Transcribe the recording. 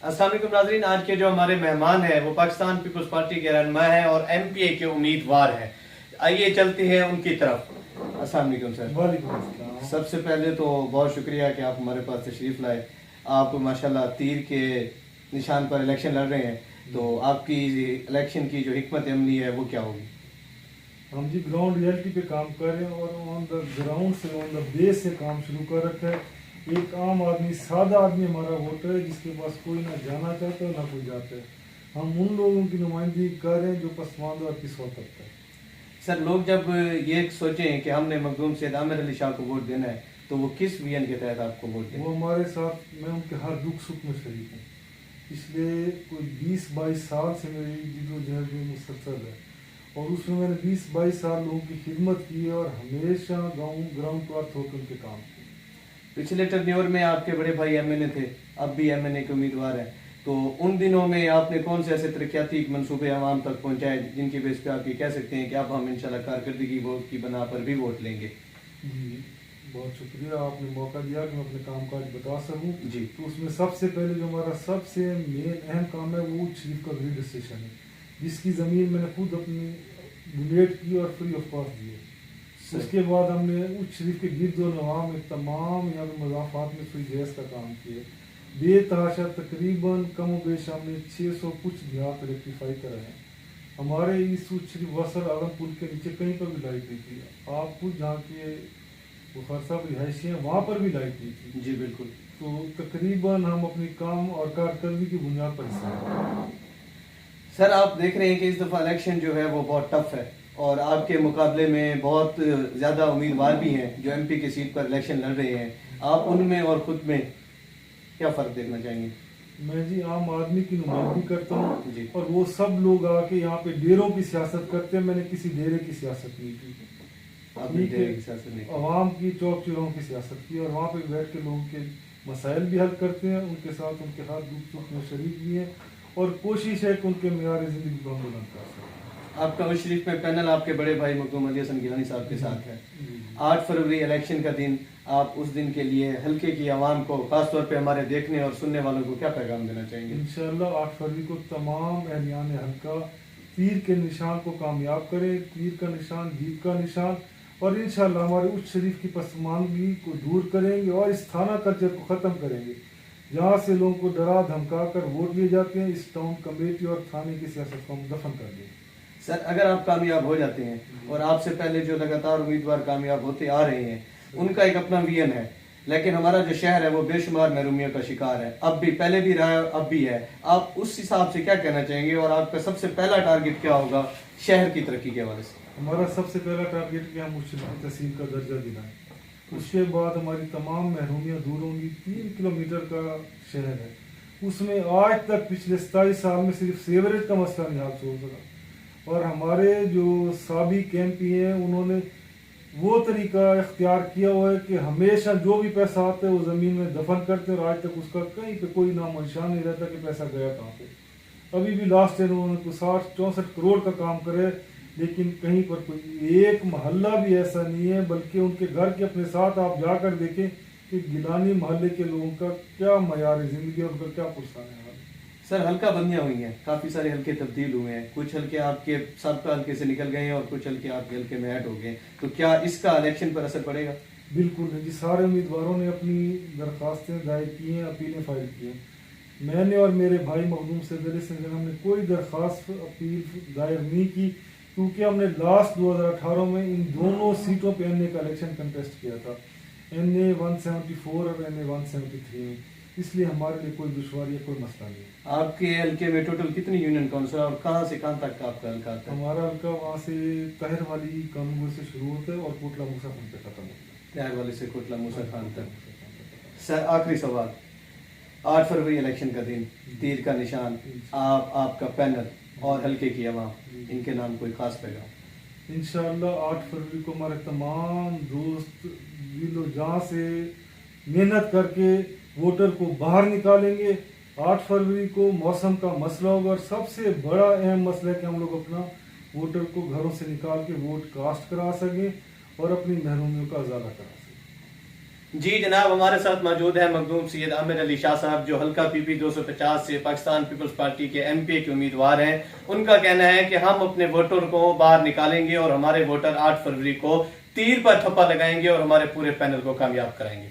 السلام علیکم ناظرین، آج کے جو ہمارے مہمان ہیں وہ پاکستان پیپلز پارٹی کے رہنما ہیں اور ایم پی اے کے امیدوار ہیں. آئیے چلتے ہیں ان کی طرف. السلام علیکم سر. وعلیکم السلام. سب سے پہلے تو بہت شکریہ کہ آپ ہمارے پاس تشریف لائے. آپ ماشاءاللہ تیر کے نشان پر الیکشن لڑ رہے ہیں، تو آپ کی الیکشن کی جو حکمت عملی ہے وہ کیا ہوگی؟ ہم جی گراؤنڈ ریئلٹی پہ کام کر رہے ہیں اور آن دا گراؤنڈ سے آن دا بیس سے کام شروع کر رکھا ہے. ایک عام آدمی، سادہ آدمی ہمارا ووٹر ہے جس کے پاس کوئی نہ جانا چاہتا ہے نہ کوئی جاتا ہے. ہم ان لوگوں کی نمائندگی کر رہے ہیں جو پسماندہ اور پسوا طبقہ ہے. سر، لوگ جب یہ سوچیں کہ ہم نے مخدوم سید عامر علی شاہ کو ووٹ دینا ہے تو وہ کس وین کے تحت آپ کو ووٹ دیں؟ وہ ہمارے ساتھ، میں ان کے ہر دکھ سکھ میں شریک ہوں. پچھلے کوئی 20-22 سال سے میری جدوجہد میں مسلسل ہے اور اس میں نے 20-22 سال لوگوں کی خدمت کی اور ہمیشہ گراؤنڈ پر ہو کر ان کے کام کیے. پچھلے ٹرنیور میں آپ کے بڑے بھائی ایم این اے تھے، اب بھی ایم این اے کے امیدوار ہیں، تو ان دنوں میں آپ نے کون سے ایسے ترقیاتی منصوبے عوام تک پہنچائے جن کی بیس پہ آپ یہ کہہ سکتے ہیں کہ اب ہم انشاءاللہ کارکردگی ووٹ کی بنا پر بھی ووٹ لیں گے؟ جی بہت شکریہ، آپ نے موقع دیا کہ میں اپنے کام کاج بتا سکوں. جی. تو اس میں سب سے پہلے جو ہمارا سب سے مین اہم کام ہے وہ شریف کا گریڈ اسٹیشن ہے، جس کی زمین میں نے خود اپنی ڈونیٹ کی اور فری آف کاسٹ دی ہے. اس کے بعد ہم نے اچ شریف کے گرد و نواح میں تمام یہاں پہ مضافات میں فری گیس کا کام کیا. بے تحاشا تقریباً کم و بیش ہم نے 600 کچھ دیہات ریکٹیفائی کرے ہیں. ہمارے اس اچ شریف وسر اعظم پل کے نیچے کہیں پر بھی لائٹ نہیں تھی. آپ خود جہاں کے بخار صاحب رہائشی ہیں وہاں پر بھی لائٹ نہیں تھی. جی بالکل. تو تقریباً ہم اپنی کام اور کارکردگی کی بنیاد پر حصہ ہیں. سر، آپ دیکھ رہے ہیں کہ اس دفعہ الیکشن جو ہے وہ بہت ٹف ہے اور آپ کے مقابلے میں بہت زیادہ امیدوار بھی ہیں جو ایم پی کی سیٹ پر الیکشن لڑ رہے ہیں. آپ ان میں اور خود میں کیا فرق دیکھنا چاہیں گے؟ میں جی عام آدمی کی نمائندگی کرتا ہوں جی. اور وہ سب لوگ آ کے یہاں پہ ڈیروں کی سیاست کرتے ہیں. میں نے کسی ڈیرے کی سیاست نہیں کی. عوام کی چوک چوراہوں کی سیاست کی اور وہاں پہ بیٹھ کے لوگوں کے مسائل بھی حل کرتے ہیں، ان کے ساتھ ان کے ہاتھ دکھ سکھ میں شریک بھی ہیں اور کوشش ہے کہ ان کے معیار زندگی کو ہم بلند کر سکیں. آپ کا اچ شریف میں پینل آپ کے بڑے بھائی مخدوم علی حسن گیلانی صاحب کے ساتھ ہے. 8 فروری الیکشن کا دن، آپ اس دن کے لیے حلقے کی عوام کو، خاص طور پہ ہمارے دیکھنے اور سننے والوں کو کیا پیغام دینا چاہیں گے؟ انشاءاللہ 8 فروری کو تمام اہلیان حلقہ تیر کے نشان کو کامیاب کرے. تیر کا نشان جیت کا نشان، اور انشاءاللہ ہمارے اچ شریف کی پسماندگی کو دور کریں گے اور اس تھانہ کلچر کو ختم کریں گے جہاں سے لوگوں کو ڈرا دھمکا کر ووٹ لیے جاتے ہیں. اس ٹاؤن کمیٹی اور تھانے کی سیاست کو ہم دفن کر دیں. سر، اگر آپ کامیاب ہو جاتے ہیں اور آپ سے پہلے جو لگاتار امیدوار کامیاب ہوتے آ رہے ہیں ان کا ایک اپنا ویژن ہے، لیکن ہمارا جو شہر ہے وہ بے شمار محرومیوں کا شکار ہے، اب بھی، پہلے بھی رہا ہے، اب بھی ہے. آپ اس حساب سے کیا کہنا چاہیں گے اور آپ کا سب سے پہلا ٹارگٹ کیا ہوگا شہر کی ترقی کے حوالے سے؟ ہمارا سب سے پہلا ٹارگٹ کہ ہم اچ شریف کی تحصیل کا درجہ دلائیں. اس کے بعد ہماری تمام محرومیاں دور ہوں گی. 3 کلومیٹر کا شہر ہے، اس میں آج تک پچھلے 27 سال میں صرف سیوریج کا مسئلہ نہیں حل ہو سکا. اور ہمارے جو سابق ایم پی ہیں انہوں نے وہ طریقہ اختیار کیا ہوا ہے کہ ہمیشہ جو بھی پیسہ آتا ہے وہ زمین میں دفن کرتے ہیں اور آج تک اس کا کہیں پہ کوئی نام و نشان نہیں رہتا کہ پیسہ گیا کہاں پہ. ابھی بھی لاسٹ ٹائم انہوں نے 60-64 کروڑ کا کام کرے، لیکن کہیں پر کوئی ایک محلہ بھی ایسا نہیں ہے، بلکہ ان کے گھر کے اپنے ساتھ آپ جا کر دیکھیں کہ گیلانی محلے کے لوگوں کا کیا معیار زندگی اور ان کا کیا پرسان ہے. سر، حلقہ بندیاں ہوئی ہیں، کافی سارے حلقے تبدیل ہوئے ہیں، کچھ حلقے آپ کے سابقہ حلقے سے نکل گئے ہیں اور کچھ حلقے آپ کے حلقے میں ایڈ ہو گئے ہیں، تو کیا اس کا الیکشن پر اثر پڑے گا؟ بالکل جی، سارے امیدواروں نے اپنی درخواستیں دائر کی ہیں، اپیلیں فائل کی ہیں. میں نے اور میرے بھائی مخدوم سید علی حسن ہم نے کوئی درخواست اپیل دائر نہیں کی، کیونکہ ہم نے لاسٹ 2018 میں ان دونوں سیٹوں پہ این اے کا الیکشن کنٹیسٹ کیا تھا، این اے 174 اور این اے 173 میں، اس لیے ہمارے لیے کوئی دشواری یا کوئی مسئلہ نہیں. آپ کے حلقے میں ٹوٹل کتنی یونین کونسل اور کہاں سے کہاں تک آپ کا حلقہ آتا ہے؟ ہمارا حلقہ وہاں سے طاہر والی قانون سے شروع ہوتا ہے اور کوٹلہ موسیٰ خان پہ ختم ہوتا ہے. طاہر والے سے کوٹلہ موسیٰ خان تک. سر، آخری سوال، 8 فروری الیکشن کا دن، تیر کا نشان، آپ کا پینل اور حلقے کی عوام، ان کے نام کوئی خاص پیغام؟ انشاءاللہ 8 فروری کو ہمارے تمام دوست دل و جان سے محنت کر کے ووٹر کو باہر نکالیں گے. 8 فروری کو موسم کا مسئلہ ہوگا اور سب سے بڑا اہم مسئلہ ہے کہ ہم لوگ اپنا ووٹر کو گھروں سے نکال کے ووٹ کاسٹ کرا سکیں اور اپنی محرومیوں کا ازالہ کرا سکیں. جی جناب، ہمارے ساتھ موجود ہیں مخدوم سید عامر علی شاہ صاحب، جو حلقہ پی پی 250 سے پاکستان پیپلز پارٹی کے ایم پی اے کے امیدوار ہیں۔ ان کا کہنا ہے کہ ہم اپنے ووٹر کو باہر نکالیں گے اور ہمارے ووٹر 8 فروری کو تیر پر تھپا لگائیں گے اور ہمارے پورے پینل کو کامیاب کرائیں گے۔